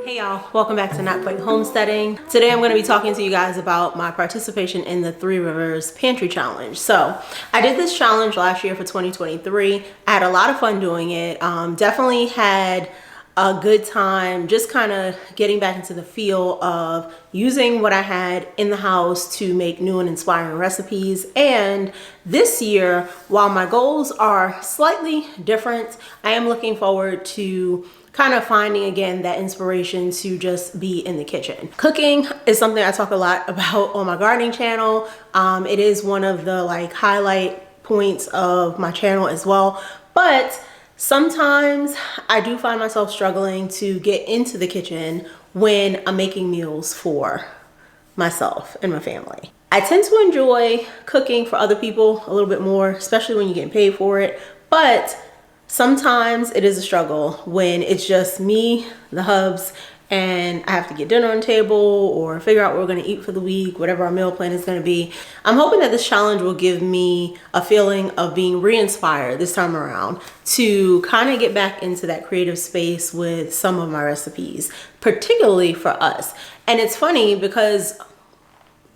Hey y'all, welcome back to Not Quite Homesteading. Today I'm going to be talking to you guys about my participation in the Three Rivers Pantry Challenge. So I did this challenge last year for 2023. I had a lot of fun doing it. Definitely had a good time just kind of getting back into the feel of using what I had in the house to make new and inspiring recipes. And this year, while my goals are slightly different, I am looking forward to kind of finding again that inspiration to just be in the kitchen. Cooking is something I talk a lot about on my gardening channel. It is one of the highlight points of my channel as well. But sometimes I do find myself struggling to get into the kitchen when I'm making meals for myself and my family. I tend to enjoy cooking for other people a little bit more, especially when you're getting paid for it. But sometimes it is a struggle when it's just me, the hubs, and I have to get dinner on the table or figure out what we're going to eat for the week, whatever our meal plan is going to be. I'm hoping that this challenge will give me a feeling of being re-inspired this time around to kind of get back into that creative space with some of my recipes, particularly for us. And it's funny because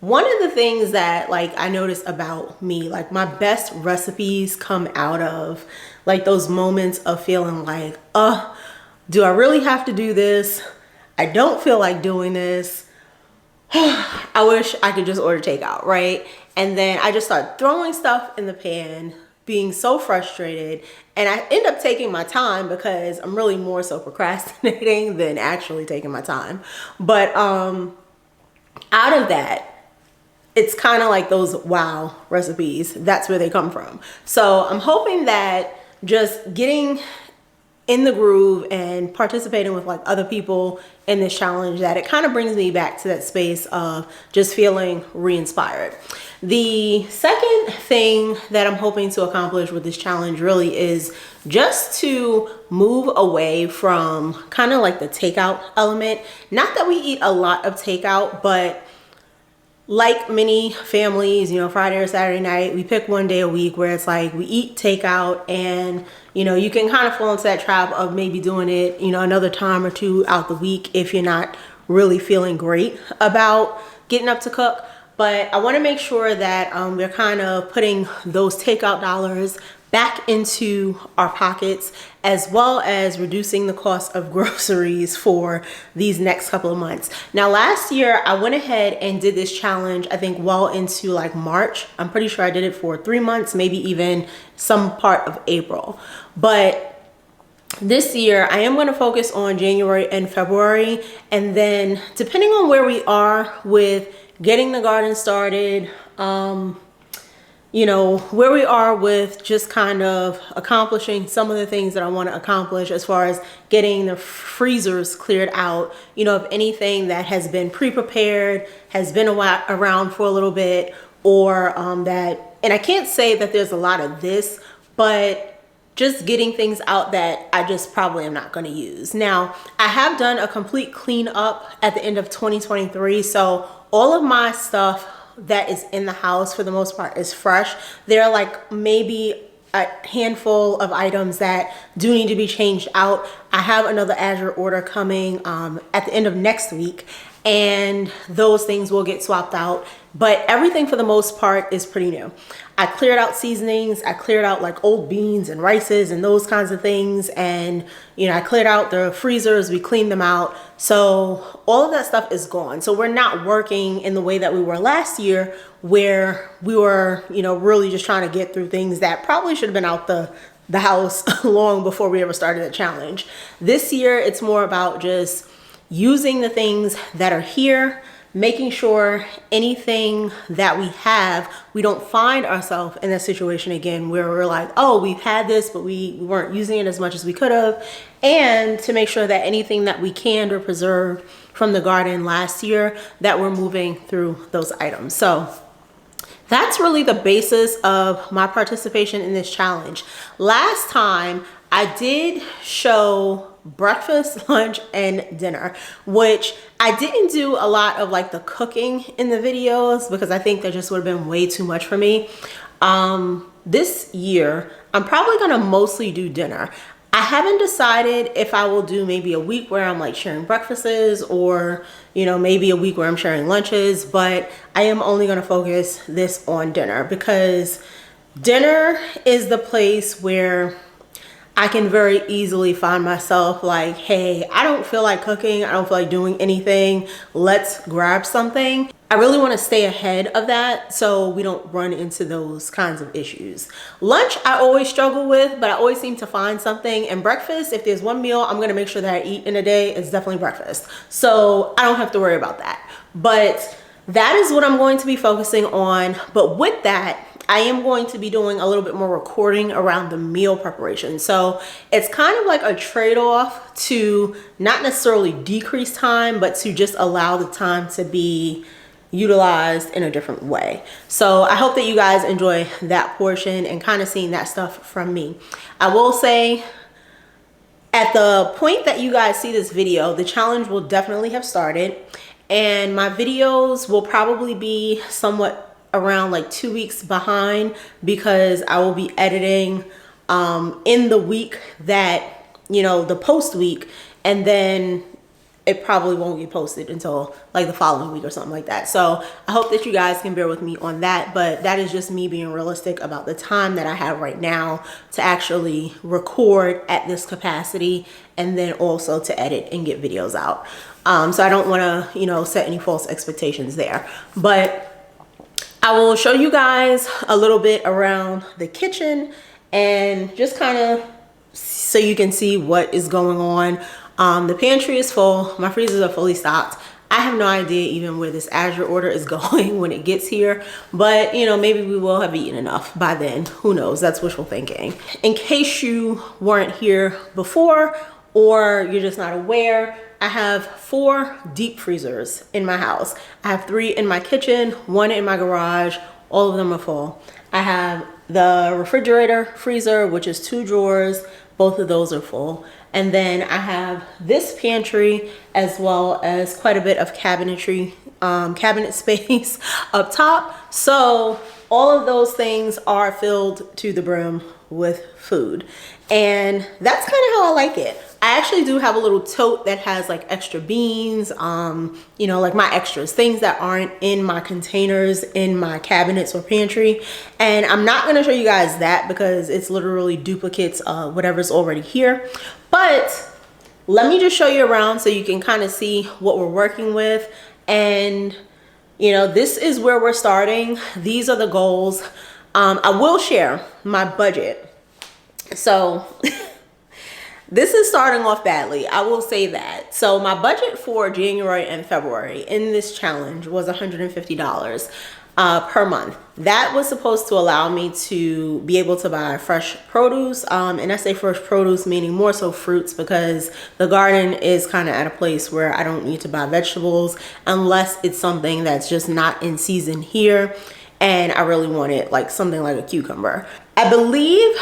one of the things that I notice about me, my best recipes come out of those moments of feeling do I really have to do this? I don't feel like doing this. I wish I could just order takeout, right? And then I just start throwing stuff in the pan, being so frustrated, and I end up taking my time because I'm really more so procrastinating than actually taking my time. But out of that, it's kind of like those wow recipes. That's where they come from. So I'm hoping that just getting in the groove and participating with other people in this challenge, that it kind of brings me back to that space of just feeling re-inspired. The second thing that I'm hoping to accomplish with this challenge really is just to move away from kind of the takeout element. Not that we eat a lot of takeout, but like many families, Friday or Saturday night, we pick one day a week where it's we eat takeout, and you can kind of fall into that trap of maybe doing it, another time or two out the week if you're not really feeling great about getting up to cook. But I want to make sure that we're kind of putting those takeout dollars back into our pockets, as well as reducing the cost of groceries for these next couple of months. Now, last year I went ahead and did this challenge, I think well into March. I'm pretty sure I did it for 3 months, maybe even some part of April. But this year I am going to focus on January and February, and then depending on where we are with getting the garden started, where we are with just kind of accomplishing some of the things that I want to accomplish as far as getting the freezers cleared out, if anything that has been pre-prepared, has been around for a little bit, or and I can't say that there's a lot of this, but just getting things out that I just probably am not going to use. Now, I have done a complete cleanup at the end of 2023, so all of my stuff that is in the house for the most part is fresh. There are maybe a handful of items that do need to be changed out. I have another Azure order coming at the end of next week, and those things will get swapped out. But everything for the most part is pretty new. I cleared out seasonings. I cleared out old beans and rices and those kinds of things. And, I cleared out the freezers. We cleaned them out. So all of that stuff is gone. So we're not working in the way that we were last year, where we were, really just trying to get through things that probably should have been out the house long before we ever started the challenge. This year, it's more about just using the things that are here, making sure anything that we have, we don't find ourselves in that situation again where we're oh, we've had this, but we weren't using it as much as we could have. And to make sure that anything that we canned or preserved from the garden last year, that we're moving through those items. So that's really the basis of my participation in this challenge. Last time I did show breakfast, lunch, and dinner, which I didn't do a lot of the cooking in the videos because I think that just would have been way too much for me. This year, I'm probably gonna mostly do dinner. I haven't decided if I will do maybe a week where I'm like sharing breakfasts, or you know, maybe a week where I'm sharing lunches, but I am only going to focus this on dinner, because dinner is the place where I can very easily find myself like, hey, I don't feel like cooking, I don't feel like doing anything, let's grab something. I really want to stay ahead of that so we don't run into those kinds of issues. Lunch, I always struggle with, but I always seem to find something. And breakfast, if there's one meal I'm going to make sure that I eat in a day, it's definitely breakfast. So I don't have to worry about that. But that is what I'm going to be focusing on. But with that, I am going to be doing a little bit more recording around the meal preparation. So it's kind of like a trade-off to not necessarily decrease time, but to just allow the time to be utilized in a different way. So I hope that you guys enjoy that portion and kind of seeing that stuff from me. I will say, at the point that you guys see this video, the challenge will definitely have started, and my videos will probably be somewhat around like 2 weeks behind, because I will be editing in the week that, you know, the post week, and then it probably won't get posted until like the following week or something like that. So I hope that you guys can bear with me on that, but that is just me being realistic about the time that I have right now to actually record at this capacity, and then also to edit and get videos out. So I don't want to, you know, set any false expectations there, but I will show you guys a little bit around the kitchen and just kind of so you can see what is going on. The pantry is full. My freezers are fully stocked. I have no idea even where this Azure order is going when it gets here, but you know, maybe we will have eaten enough by then. Who knows? That's wishful thinking. In case you weren't here before, or you're just not aware, I have 4 deep freezers in my house. I have 3 in my kitchen, 1 in my garage. All of them are full. I have the refrigerator freezer, which is 2 drawers. Both of those are full. And then I have this pantry, as well as quite a bit of cabinetry, cabinet space up top. So all of those things are filled to the brim with food. And that's kind of how I like it. I actually do have a little tote that has like extra beans, you know, like my extras, things that aren't in my containers in my cabinets or pantry. And I'm not going to show you guys that because it's literally duplicates of whatever's already here. But let me just show you around so you can kind of see what we're working with. And, you know, this is where we're starting. These are the goals. I will share my budget. So this is starting off badly, I will say that. So my budget for January and February in this challenge was $150 per month. That was supposed to allow me to be able to buy fresh produce. And I say fresh produce meaning more so fruits, because the garden is kind of at a place where I don't need to buy vegetables unless it's something that's just not in season here. And I really wanted like something like a cucumber. I believe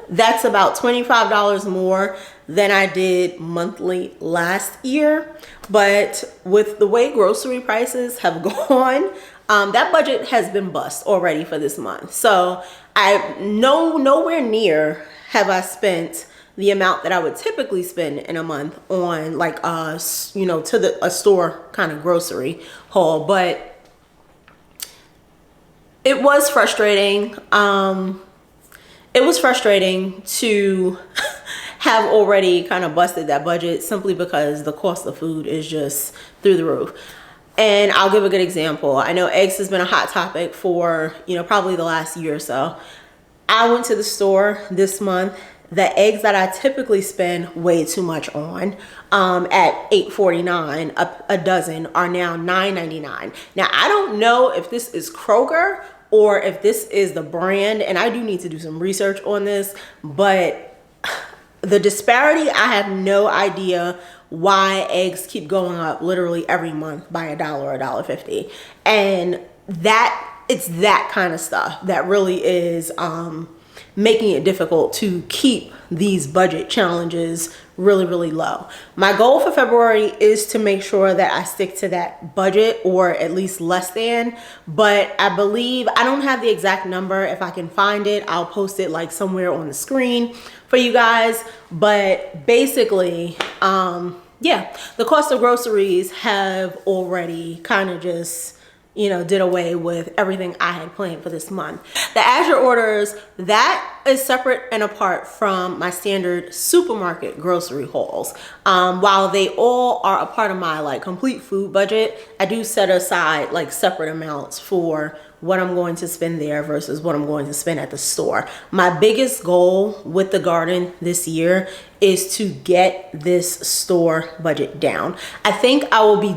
that's about $25 more than I did monthly last year. But with the way grocery prices have gone, that budget has been bust already for this month. So I know nowhere near have I spent the amount that I would typically spend in a month on like you know, to a store kind of grocery haul. But it was frustrating. It was frustrating to have already kind of busted that budget simply because the cost of food is just through the roof. And I'll give a good example. I know eggs has been a hot topic for, you know, probably the last year or so. I went to the store this month. The eggs that I typically spend way too much on at $8.49 a dozen are now $9.99. Now, I don't know if this is Kroger or if this is the brand, and I do need to do some research on this, but the disparity, I have no idea why eggs keep going up literally every month by $1 or $1.50. And that, it's that kind of stuff that really is making it difficult to keep these budget challenges really low. My goal for February is to make sure that I stick to that budget, or at least less than, but I believe, I don't have the exact number. If I can find it, I'll post it like somewhere on the screen. for you guys. But basically, yeah, the cost of groceries have already kind of just, you know, did away with everything I had planned for this month. The Azure orders, that is separate and apart from my standard supermarket grocery hauls. While they all are a part of my like complete food budget, I do set aside like separate amounts for what I'm going to spend there versus what I'm going to spend at the store. My biggest goal with the garden this year is to get this store budget down. I think I'll be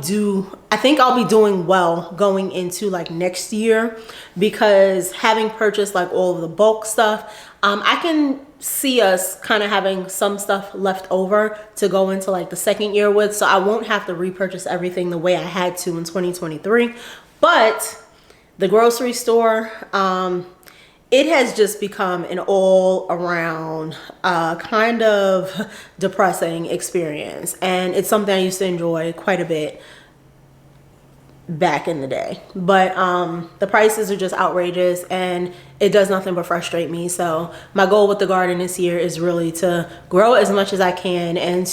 doing well going into like next year, because having purchased like all of the bulk stuff, I can see us kind of having some stuff left over to go into like the second year with, so I won't have to repurchase everything the way I had to in 2023. But the grocery store, it has just become an all around kind of depressing experience. And it's something I used to enjoy quite a bit back in the day. But the prices are just outrageous and it does nothing but frustrate me. So my goal with the garden this year is really to grow as much as I can, and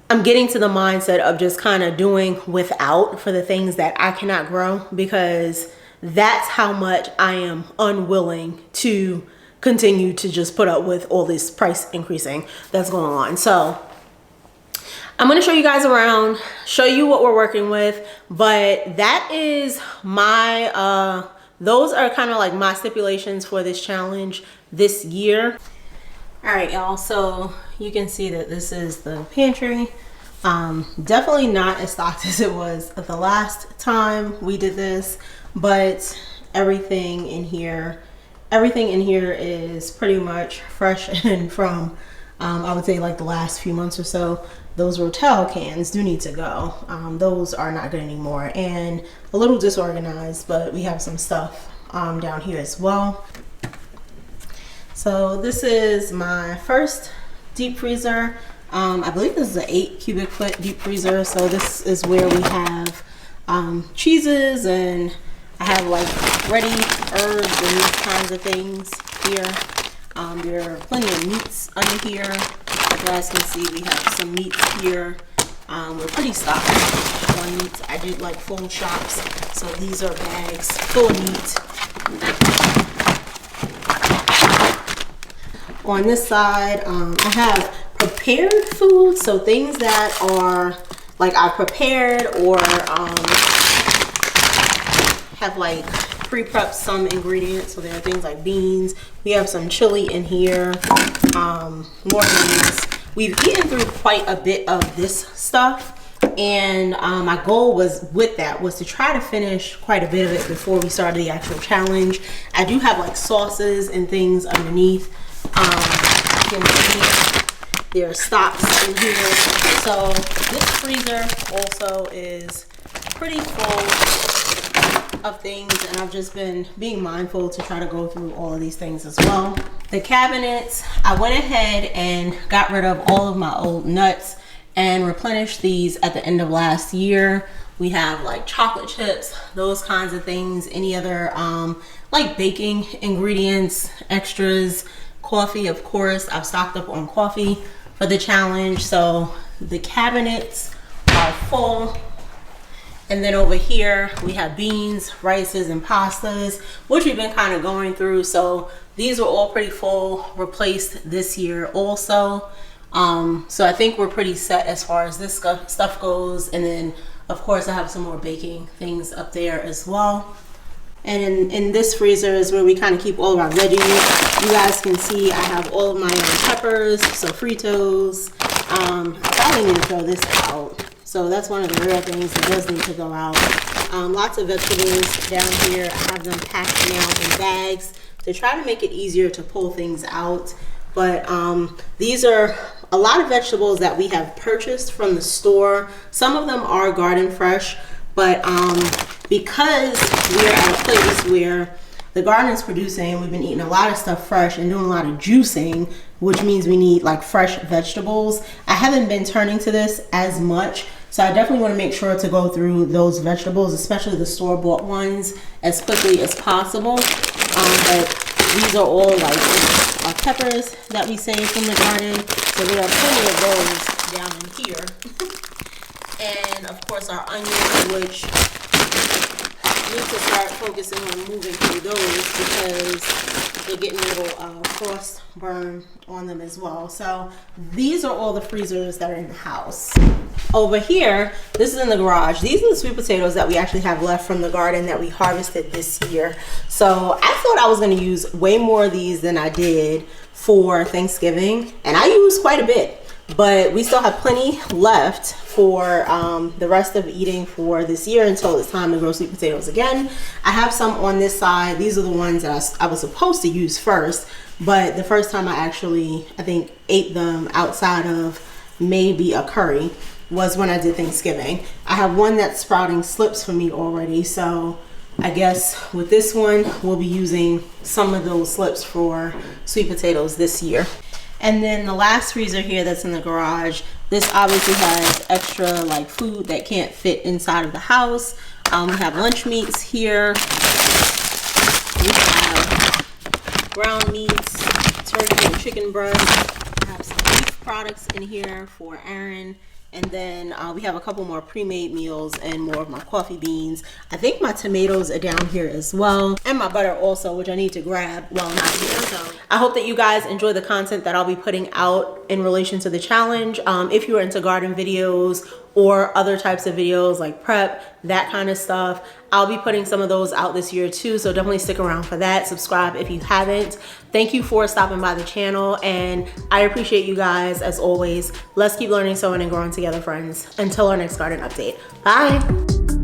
I'm getting to the mindset of just kind of doing without for the things that I cannot grow, because that's how much I am unwilling to continue to just put up with all this price increasing that's going on. So I'm going to show you guys around, show you what we're working with, but that is my, those are kind of like my stipulations for this challenge this year. All right, y'all, so you can see that this is the pantry. Definitely not as stocked as it was the last time we did this, but everything in here is pretty much fresh and from, I would say like the last few months or so. Those Rotel cans do need to go. Those are not good anymore and a little disorganized, but we have some stuff down here as well. So this is my first deep freezer. I believe this is an 8 cubic foot deep freezer. So this is where we have cheeses, and I have like ready herbs and these kinds of things here. There are plenty of meats under here. As you guys can see, we have some meats here. We're pretty stocked on meats. I did like full shops, so these are bags full of meat. On this side, I have prepared food, so things that are like I prepared or have like pre-prepped some ingredients. So there are things like beans. We have some chili in here, more beans. We've eaten through quite a bit of this stuff, and my goal was to try to finish quite a bit of it before we started the actual challenge. I do have like sauces and things underneath. You can see there are stocks in here. So this freezer also is pretty full of things, and I've just been being mindful to try to go through all of these things as well. The cabinets, I went ahead and got rid of all of my old nuts and replenished these at the end of last year. We have like chocolate chips, those kinds of things, any other like baking ingredients, extras. Coffee, of course, I've stocked up on coffee for the challenge. So the cabinets are full. And then over here we have beans, rices, and pastas, which we've been kind of going through. So these are all pretty full, replaced this year also. So I think we're pretty set as far as this stuff goes. And then of course I have some more baking things up there as well. And in this freezer is where we kind of keep all of our veggies. You guys can see I have all of my peppers, sofritos. I probably need to throw this out. So that's one of the rare things that does need to go out. Lots of vegetables down here. I have them packed now in bags to try to make it easier to pull things out. But these are a lot of vegetables that we have purchased from the store. Some of them are garden fresh, but because we're at a place where the garden is producing, we've been eating a lot of stuff fresh and doing a lot of juicing, which means we need like fresh vegetables. I haven't been turning to this as much, so I definitely want to make sure to go through those vegetables, especially the store-bought ones, as quickly as possible. But these are all like our peppers that we saved from the garden. So we have plenty of those down in here. And of course our onions, which need to start focusing on moving through those because they're getting a little frost burn on them as well. So these are all the freezers that are in the house. Over here, this is in the garage. These are the sweet potatoes that we actually have left from the garden that we harvested this year. So I thought I was going to use way more of these than I did for Thanksgiving, and I used quite a bit. But we still have plenty left for the rest of eating for this year until it's time to grow sweet potatoes again. I have some on this side. These are the ones that I was supposed to use first, but the first time I actually, I think, ate them outside of maybe a curry was when I did Thanksgiving. I have one that's sprouting slips for me already, so I guess with this one, we'll be using some of those slips for sweet potatoes this year. And then the last freezer here that's in the garage, this obviously has extra like food that can't fit inside of the house. We have lunch meats here. We have ground meats, turkey and chicken breast. I have some beef products in here for Aaron. And then we have a couple more pre-made meals and more of my coffee beans. I think my tomatoes are down here as well. And my butter also, which I need to grab while I'm out here. So I hope that you guys enjoy the content that I'll be putting out in relation to the challenge. If you are into garden videos or other types of videos like prep, that kind of stuff, I'll be putting some of those out this year too, so definitely stick around for that. Subscribe if you haven't. Thank you for stopping by the channel, and I appreciate you guys as always. Let's keep learning, sewing, and growing together, friends. Until our next garden update. Bye.